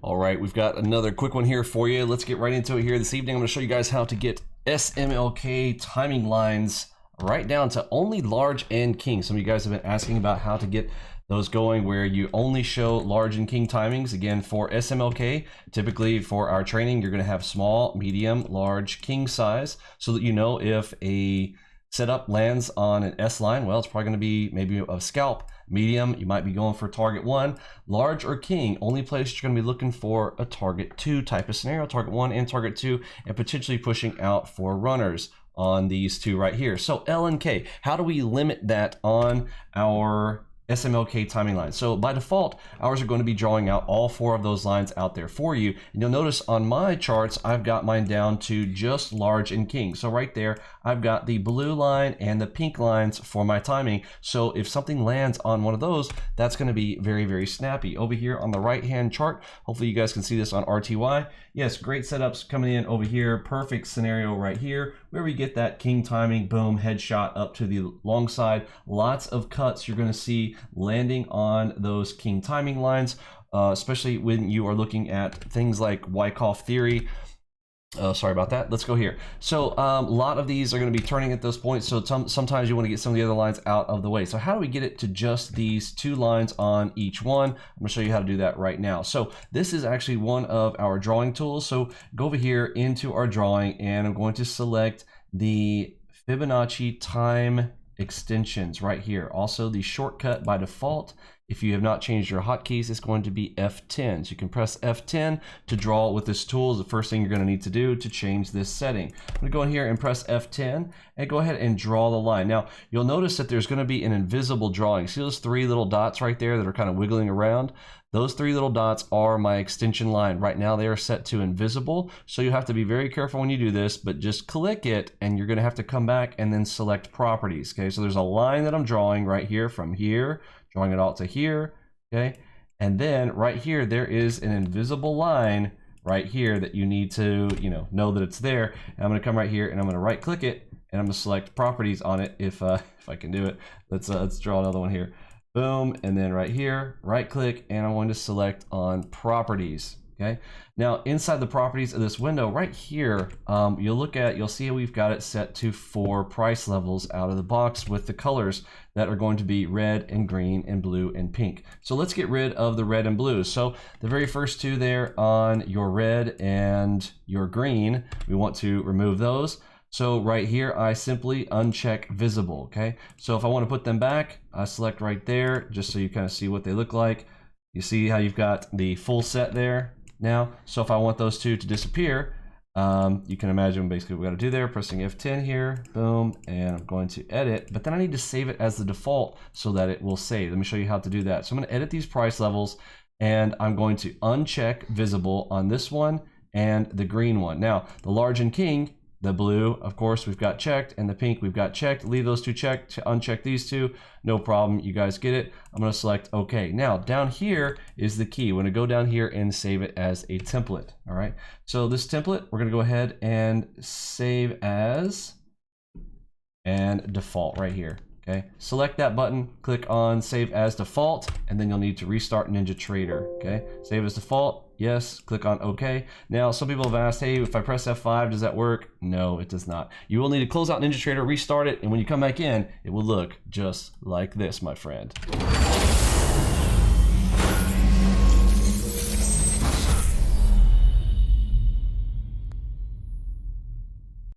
All right, we've got another quick one here for you. Let's get right into it here this evening. I'm going to show you guys how to get SMLK timing lines right down to only large and king. Some of you guys have been asking about how to get those going where you only show large and king timings. Again, for SMLK, typically for our training, you're going to have small, medium, large, king size so that you know if a setup lands on an S line, well, it's probably going to be maybe a scalp. Medium, you might be going for target 1. Large or king, only place you're going to be looking for a target 2 type of scenario, target 1 and target 2, and potentially pushing out for runners on these two right here. So L and K, how do we limit that on our SMLK timing line? So by default, ours are going to be drawing out all 4 of those lines out there for you. And you'll notice on my charts, I've got mine down to just large and king. So right there, I've got the blue line and the pink lines for my timing. So if something lands on one of those, that's going to be very, very snappy. Over here on the right-hand chart, hopefully you guys can see this on RTY. Yes, great setups coming in over here. Perfect scenario right here where we get that king timing, boom, headshot up to the long side. Lots of cuts you're going to see landing on those king timing lines, especially when you are looking at things like Wyckoff theory. Sorry about that. Let's go here. So a lot of these are going to be turning at those points. So sometimes you want to get some of the other lines out of the way. So how do we get it to just these 2 lines on each one? I'm going to show you how to do that right now. So this is actually one of our drawing tools. So go over here into our drawing and I'm going to select the Fibonacci time extensions right here. Also the shortcut by default, if you have not changed your hotkeys, it's going to be F10. So you can press F10 to draw with this tool. Is the first thing you're going to need to do to change this setting. I'm going to go in here and press F10 and go ahead and draw the line. Now you'll notice that there's going to be an invisible drawing. See those 3 little dots right there that are kind of wiggling around? Those 3 little dots are my extension line. Right now they are set to invisible, so you have to be very careful when you do this, but just click it and you're going to have to come back and then select properties. Okay, so there's a line that I'm drawing right here from here, drawing it all to here, okay? And then right here, there is an invisible line right here that you need to, know that it's there. And I'm gonna come right here and I'm gonna right click it and I'm gonna select properties on it if I can do it. Let's draw another one here. Boom, and then right here, right click, and I'm going to select on properties. Okay. Now inside the properties of this window right here, you'll see we've got it set to 4 price levels out of the box with the colors that are going to be red and green and blue and pink. So let's get rid of the red and blue. So the very first 2 there on your red and your green, we want to remove those. So right here, I simply uncheck visible, okay? So if I want to put them back, I select right there, just so you kind of see what they look like. You see how you've got the full set there now? So if I want those 2 to disappear, you can imagine basically what we got to do there, pressing F10 here, boom, and I'm going to edit, but then I need to save it as the default so that it will save. Let me show you how to do that. So I'm going to edit these price levels, and I'm going to uncheck visible on this one and the green one. Now, the large and king, the blue, of course, we've got checked, and the pink we've got checked. Leave those 2 checked, uncheck these 2, no problem, you guys get it. I'm gonna select OK. Now, down here is the key. We're gonna go down here and save it as a template, all right? So this template, we're gonna go ahead and save as, and default right here, okay? Select that button, click on Save as Default, and then you'll need to restart NinjaTrader, okay? Save as default. Yes, click on OK. Now, some people have asked, hey, if I press F5, does that work? No, it does not. You will need to close out NinjaTrader, restart it, and when you come back in, it will look just like this, my friend.